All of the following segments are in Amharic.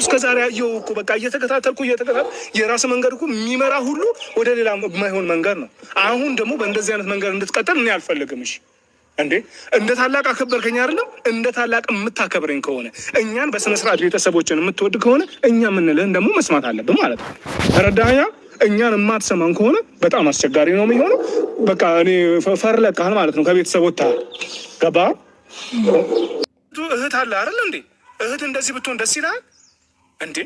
እስከዛሬ ያየው እኮ በቃ እየተከታተልኩ የራስ መንገድ እኮ የሚመራ ሁሉ ወደ ሌላ የማይሆን መንገድ ነው። አሁን ደግሞ በእንደዚህ አይነት መንገድ እንድትቀጥል እኔ አልፈልግም። እሺ እንዴ እንደ ታላቅ አከበርከኝ አይደለም? እንደ ታላቅ የምታከብረኝ ከሆነ እኛን በስነ ስርዓት ቤተሰቦችን የምትወድ ከሆነ እኛ የምንልህን ደግሞ መስማት አለብን ማለት ነው። ተረዳኸኝ? እኛን የማትሰማን ከሆነ በጣም አስቸጋሪ ነው የሚሆነው። በቃ እኔ ፈርለቃል ማለት ነው። ከቤተሰቦች ገባ እህት አለ አይደል እንዴ? እህት እንደዚህ ብትሆን ደስ ይላል እንዴ?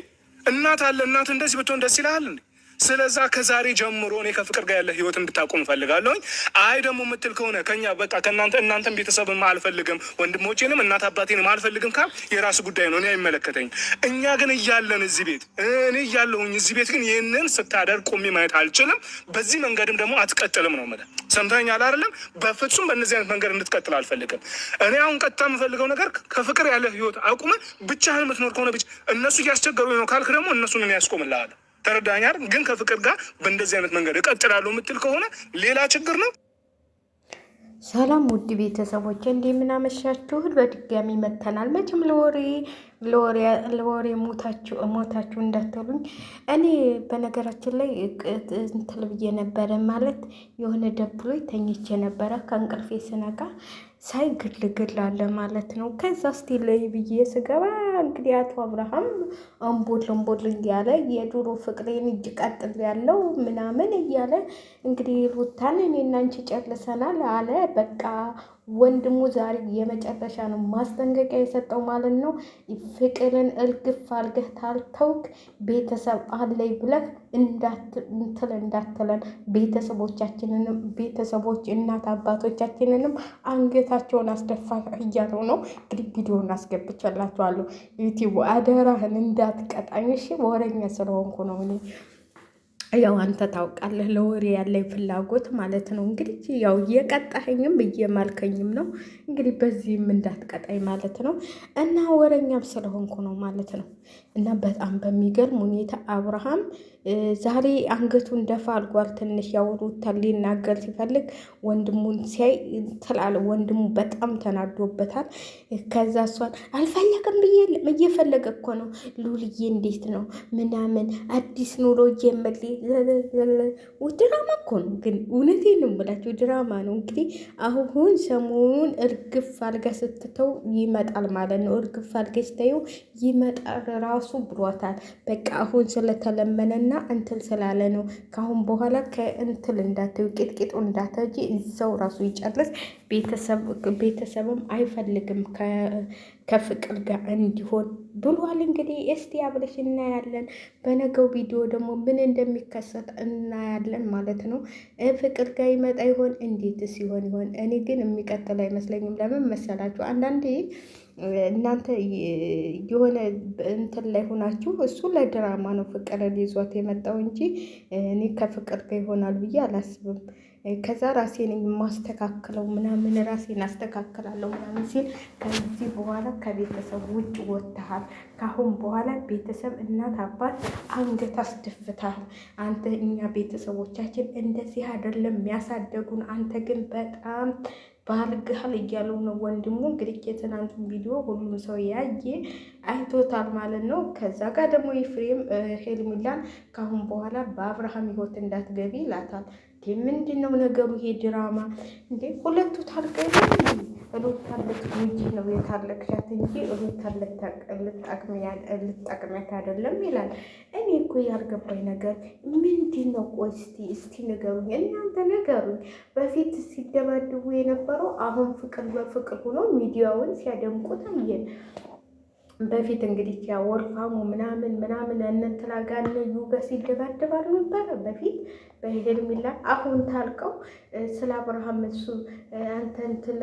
እናት አለ እናት እንደዚህ ብትሆን ደስ ይላል እንዴ? ስለዛ ከዛሬ ጀምሮ እኔ ከፍቅር ጋር ያለ ህይወት እንድታቆም እፈልጋለሁኝ። አይ ደግሞ የምትል ከሆነ ከኛ በቃ እናንተን ቤተሰብም አልፈልግም፣ ወንድሞቼንም እናት አባቴንም አልፈልግም ካል የራሱ ጉዳይ ነው፣ እኔ አይመለከተኝም። እኛ ግን እያለን እዚህ ቤት እኔ እያለሁኝ እዚህ ቤት ግን ይህንን ስታደርግ ቆሜ ማየት አልችልም። በዚህ መንገድም ደግሞ አትቀጥልም ነው የምልህ። ሰምተኸኛል አይደለም? በፍጹም በእነዚህ አይነት መንገድ እንድትቀጥል አልፈልግም። እኔ አሁን ቀጥታ የምፈልገው ነገር ከፍቅር ያለ ህይወት አቁመ ብቻህን የምትኖር ከሆነ ብቻ እነሱ እያስቸገሩ ነው ካልክ ደግሞ እነሱን እኔ ያስቆምልሃለሁ። ተረዳኛል? ግን ከፍቅር ጋር በእንደዚህ አይነት መንገድ እቀጥላለሁ የምትል ከሆነ ሌላ ችግር ነው። ሰላም ውድ ቤተሰቦች እንደምን አመሻችሁ? በድጋሚ መተናል። መቼም ለወሬ ሞታችሁ እንዳትሉኝ። እኔ በነገራችን ላይ እንትን ብዬ ነበረ ማለት የሆነ ደብሮኝ ተኝቼ ነበረ። ከእንቅልፌ ስነቃ ሳይ ግል አለ ማለት ነው። ከዛ እስቲ ላይ ብዬ ስገባ እንግዲህ አቶ አብርሃም እምቦል እያለ የዱሮ ፍቅሬን እጅ ቀጥል ያለው ምናምን እያለ እንግዲህ ሩታን እኔና አንቺ ጨርሰናል አለ። በቃ ወንድሙ ዛሬ የመጨረሻ ነው ማስጠንቀቂያ የሰጠው ማለት ነው። ፍቅርን እርግፍ አድርገህ ታልተውክ ቤተሰብ አለይ ብለህ እንዳትለን ቤተሰቦቻችንንም ቤተሰቦች እናት አባቶቻችንንም አንገታቸውን አስደፋ እያለው ነው። እንግዲህ ቪዲዮን አስገብቼላችኋለሁ። ዩቲዩብ አደራህን እንዳትቀጣኝ እሺ። ወሬኛ ስለሆንኩ ነው እኔ። ያው አንተ ታውቃለህ ለወሬ ያለኝ ፍላጎት ማለት ነው። እንግዲህ ያው እየቀጣኸኝም እየማልከኝም ነው። እንግዲህ በዚህም እንዳትቀጣኝ ማለት ነው። እና ወሬኛም ስለሆንኩ ነው ማለት ነው። እና በጣም በሚገርም ሁኔታ አብርሃም ዛሬ አንገቱን ደፋ አልጓል። ትንሽ ያወሩታል ሊናገር ሲፈልግ ወንድሙን ሲያይ ትላለ። ወንድሙ በጣም ተናዶበታል። ከዛ እሷን አልፈለግም ብዬ እየፈለገ እኮ ነው ሉልዬ እንዴት ነው ምናምን አዲስ ኑሮ ጀመል ድራማ እኮ ነው። ግን እውነቴን ነው የምላቸው ድራማ ነው። እንግዲህ አሁን ሰሞኑን እርግፍ አልጋ ስትተው ይመጣል ማለት ነው። እርግፍ አልጋ ስተየው ይመጣል ራሱ ብሏታል። በቃ አሁን ስለተለመነና እንትን ስላለ ነው። ከአሁን በኋላ ከእንትን እንዳትዩ ቂጥቂጡ እንዳትጂ እዛው ራሱ ይጨርስ። ቤተሰብም አይፈልግም ከፍቅር ጋር እንዲሆን ብሏል። እንግዲህ እስቲ አብረሽ እናያለን። በነገው ቪዲዮ ደግሞ ምን እንደሚከሰት እናያለን ማለት ነው። ፍቅር ጋር ይመጣ ይሆን? እንዴትስ ይሆን? እኔ ግን የሚቀጥል አይመስለኝም። ለምን መሰላችሁ? አንዳንዴ እናንተ የሆነ እንትን ላይ ሆናችሁ እሱ ለድራማ ነው ፍቅርን ይዟት የመጣው እንጂ እኔ ከፍቅር ጋር ይሆናል ብዬ አላስብም። ከዛ ራሴን የማስተካክለው ምናምን ራሴን አስተካክላለሁ ምናምን ሲል ከዚህ በኋላ ከቤተሰብ ውጭ ወጥተሃል። ካሁን በኋላ ቤተሰብ እናት አባት አንገት አስደፍተሃል። አንተ እኛ ቤተሰቦቻችን እንደዚህ አይደለም የሚያሳደጉን። አንተ ግን በጣም ባልግሃል እያለው ነው ወንድሙ። እንግዲህ የትናንቱን ቪዲዮ ሁሉም ሰው ያየ አይቶታል ማለት ነው። ከዛ ጋር ደግሞ ኤፍሬም ሄርሜላን ካሁን በኋላ በአብርሃም ህይወት እንዳትገቢ ይላታል። ምንድን ነው ነገሩ? ይሄ ድራማ እንዴ? ሁለቱ ታርቀው ሩታለት እንጂ ነው የታለቅሻት እንጂ ሩታን ልጠቅሚያት አይደለም ይላል። እኔ እኮ ያልገባኝ ነገር ምንድን ነው? ቆይ እስቲ ንገሩኝ፣ እናንተ ንገሩኝ። በፊት ሲደባድቡ የነበረው አሁን ፍቅር በፍቅር ሆኖ ሚዲያውን ሲያደምቁት አየን። በፊት እንግዲህ ያ ወርፋሙ ምናምን እንትና ጋር ዩጋ ሲደባደባሉ ነበረ በፊት በሄርሜላ። አሁን ታልቀው ስለ አብርሃም እሱ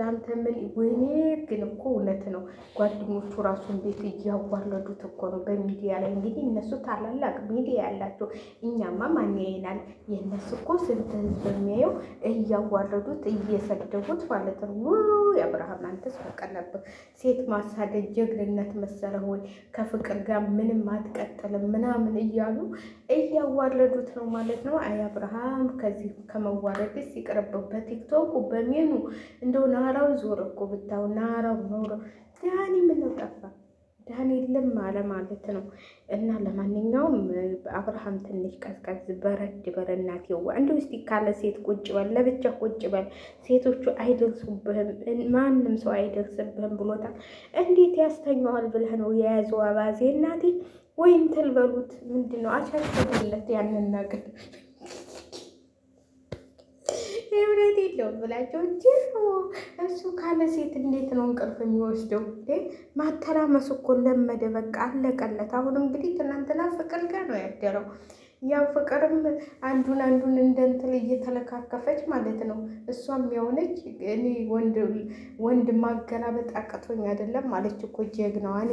አንተ ምን ወይኔ። ግን እኮ እውነት ነው ጓደኞቹ ራሱ እንዴት እያዋረዱት እኮ ነው በሚዲያ ላይ። እንግዲህ እነሱ ታላላቅ ሚዲያ ያላቸው፣ እኛማ ማን ያየናል? የእነሱ እኮ ስንት ህዝብ የሚያየው እያዋረዱት እየሰደቡት ማለት ነው። አብርሃም አንተስ ፈቀነብህ ሴት ማሳደድ ጀግንነት መሰለህ ወይ? ከፍቅር ጋር ምንም አትቀጥልም ምናምን እያሉ እያዋረዱት ነው ማለት ነው። አይ አብርሃም ከዚህ ከመዋረድስ ይቅርብህ። በቲክቶክ በሚኑ እንደው ናራው ዞር እኮ ብታው ናራው ኖሮ ዳኒ ምን ነው ጠፋ? ዳን የለም አለ ማለት ነው። እና ለማንኛውም አብርሃም ትንሽ ቀዝቀዝ በረድ በል እናቴዋ፣ እንደው እስቲ ካለ ሴት ቁጭ በል፣ ለብቻ ቁጭ በል፣ ሴቶቹ አይደርሱብህም፣ ማንም ሰው አይደርስብህም ብሎታል። እንዴት ያስተኛዋል ብለህ ነው የያዘው አባዜ እናቴ? ወይም ትልበሉት ምንድን ነው አቻችለት ያንን ነገር እውነት የለውም ብላቸው እንጂ እሱ ካለ ሴት እንዴት ነው እንቅልፍ የሚወስደው? ማተራመስ እኮ ለመደ። በቃ አለቀለት። አሁን እንግዲህ ትናንትና ፍቅር ጋር ነው ያደረው። ያው ፍቅርም አንዱን እንደ እንትን እየተለካከፈች ማለት ነው። እሷም የሆነች እኔ ወንድ ማገላበጥ አቅቶኝ አይደለም ማለች እኮ ጀግናዋ። እኔ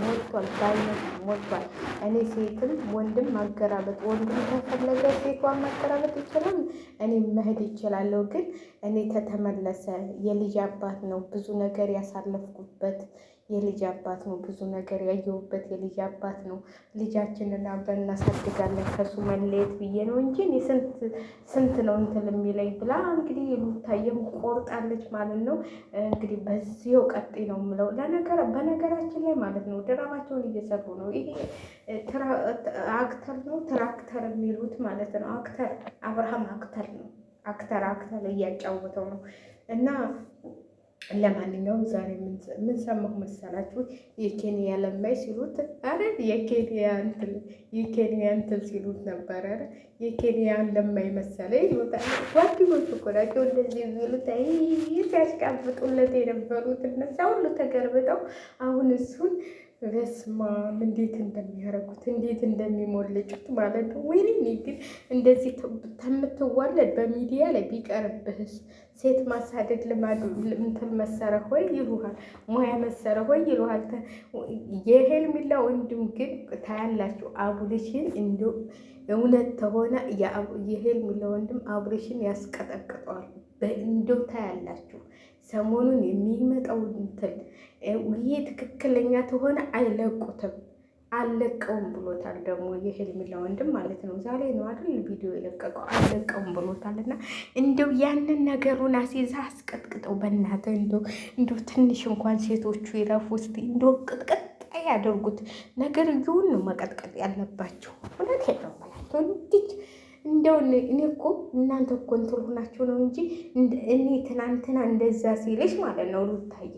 ሞልቷል፣ በአይነት ሞልቷል። እኔ ሴትም ወንድም ማገላበጥ፣ ወንድም ከፈለገ ሴቷን ማገላበጥ ይችላል፣ እኔ መሄድ ይችላለሁ። ግን እኔ ከተመለሰ የልጅ አባት ነው፣ ብዙ ነገር ያሳለፍኩበት የልጅ አባት ነው፣ ብዙ ነገር ያየሁበት የልጅ አባት ነው። ልጃችንን አብረን እናሳድጋለን ከሱ መለየት ብዬ ነው እንጂ እኔ ስንት ነው እንትን የሚለኝ ብላ እንግዲህ ሩታዬም ቆርጣለች ማለት ነው። እንግዲህ በዚህው ቀጤ ነው የምለው። በነገራችን ላይ ማለት ነው ድራማቸውን እየሰሩ ነው። ይሄ አክተር ነው ትራክተር የሚሉት ማለት ነው። አክተር አብርሃም አክተር ነው። አክተር እያጫወተው ነው እና ለማንኛውም ዛሬ ምን ሰማሁ መሰላችሁ? የኬንያ ለማይ ሲሉት አረ የኬንያ እንትን ሲሉት ነበረ። የኬንያ ለማይ መሰለ ይሉታል። ጓደኞቹ እኮ ናቸው እንደዚህ የሚሉት ሲያሽቃብጡለት የነበሩት እነዛ ሁሉ ተገርብጠው አሁን እሱን በስማም እንዴት እንደሚያደርጉት እንዴት እንደሚሞልጩት ማለት ነው። ወይኔ ግን እንደዚህ ከምትዋለድ በሚዲያ ላይ ቢቀርብህስ? ሴት ማሳደድ ልማዱ እንትን መሰረህ ወይ ይሉሃል፣ ሙያ መሰረህ ወይ ይሉሃል። የሄርሜላ ወንድም ግን ታያላችሁ አቡልሽን እንዲ እውነት ተሆነ የሄርሜላ ወንድም አቡልሽን ያስቀጠቅጠዋል። እንደው ታያላችሁ ሰሞኑን የሚመጣው እንትን ይሄ ትክክለኛ ተሆነ አይለቁትም። አለቀውም ብሎታል ደግሞ የሄርሜላ ወንድም ማለት ነው። ዛሬ ነው አይደል ቪዲዮ የለቀቀው። አለቀውም ብሎታል። እና እንደው ያንን ነገሩን አሲዛ አስቀጥቅጠው በእናትህ እንደው ትንሽ እንኳን ሴቶቹ ይረፉ እስኪ። እንደው ቅጥቅጥ ያደርጉት ነገር ይሁን ነው መቀጥቀጥ ያለባቸው። እውነት ነው ማለት እንዲህ እንደው እኔ እኮ እናንተ እኮ እንትን ሆናችሁ ነው እንጂ እኔ ትናንትና እንደዛ ሲልሽ ማለት ነው ሩታዬ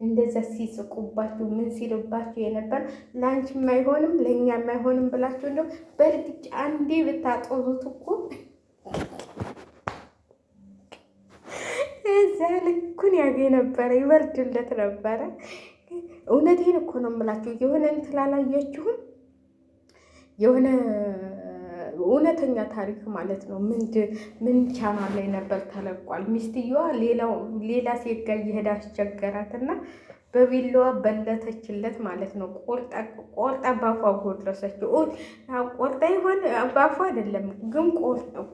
እንደዛ ሲስቁባችሁ ምን ሲልባችሁ የነበር ለአንቺም አይሆንም ለእኛም አይሆንም ብላችሁ እንደው በእርግጥ አንዴ ብታጦዙት እኮ እዛ ልኩን ያገኝ ነበረ፣ ይወርድለት ነበረ። እውነቴን እኮ ነው የምላችሁ። የሆነ እንትን አላያችሁም? የሆነ እውነተኛ ታሪክ ማለት ነው። ምን ቻናል ላይ ነበር ተለቋል። ሚስትየዋ ሌላ ሴት ጋር እየሄደ አስቸገራትና በቢላዋ በለተችለት ማለት ነው። ቆርጣ ባፏ ጎድረሰችው። ቆርጣ ይሆን ባፏ አይደለም ግን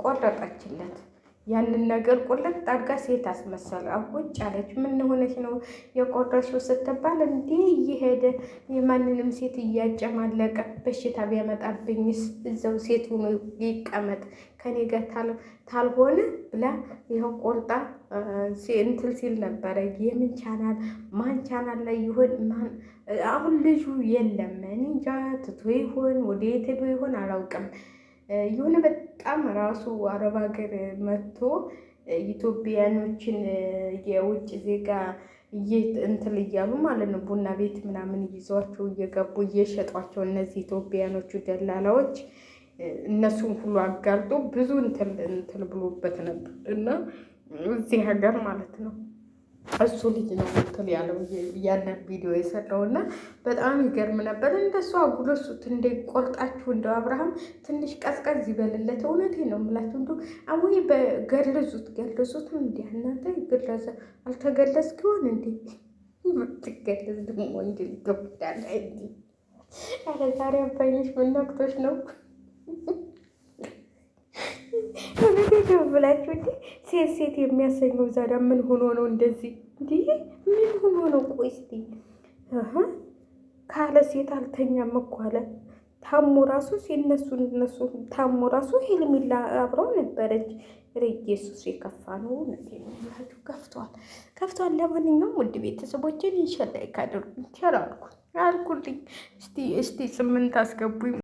ቆረጠችለት። ያንን ነገር ቁልጥ አድርጋ ሴት አስመሰል ቁጭ አለች። ምን ሆነች ነው የቆረሽው ስትባል እንዲህ እየሄደ የማንንም ሴት እያጨማለቀ በሽታ ቢያመጣብኝስ እዛው ሴት ሆኖ ይቀመጥ ከኔ ጋር ታልሆነ ብላ ይኸው ቆርጣ እንትን ሲል ነበረ። የምን ቻናል ማን ቻናል ላይ ይሆን ማን አሁን ልጁ የለም። እኔ እንጃ ትቶ ይሆን ወደ የት ሄዶ ይሆን አላውቅም። የሆነ በጣም ራሱ አረብ ሀገር መጥቶ ኢትዮጵያኖችን የውጭ ዜጋ እንትን እያሉ ማለት ነው ቡና ቤት ምናምን ይዟቸው እየገቡ እየሸጧቸው እነዚህ ኢትዮጵያኖቹ ደላላዎች እነሱን ሁሉ አጋልጦ ብዙ እንትን ብሎበት ነበር እና እዚህ ሀገር ማለት ነው። እሱ ልጅ ነው እንትን ያለው ያንን ቪዲዮ የሰራው እና በጣም ይገርም ነበር። እንደሱ አጉረሱት እንደ ቆርጣችሁ እንደው አብርሃም ትንሽ ቀዝቀዝ ይበልለት። እውነቴ ነው የምላችሁ እንደው አሁን ገለዙት እንዴ እናንተ ገለዘ አልተገለጽ ይሆን እንዴ? ምትገለጽ ደግሞ እንዴ ይገባል እንዴ? አረ ዛሬ አባይነሽ ምን ነክቶሽ ነው? እውነቴን ነው ብላችሁ እንዴ ሴት የሚያሰኘው ዛሬ ምን ሆኖ ነው እንደዚህ? እንዴ ምን ሆኖ ነው? ቆይ እስቲ ካለ ሴት አልተኛም እኮ አለ። ታሞ ራሱ ሲነሱ ታሞ ራሱ ሄርሜላ አብረው ነበረች። ኢየሱስ የከፋ ነው። እውነቴን ነው ብላችሁ ከፍቷል። ለማንኛውም ውድ ቤተሰቦችን ይሻላል ካደርጉ ይቻላል። አልኩልኝ። እስቲ 8 አስገቡኝ።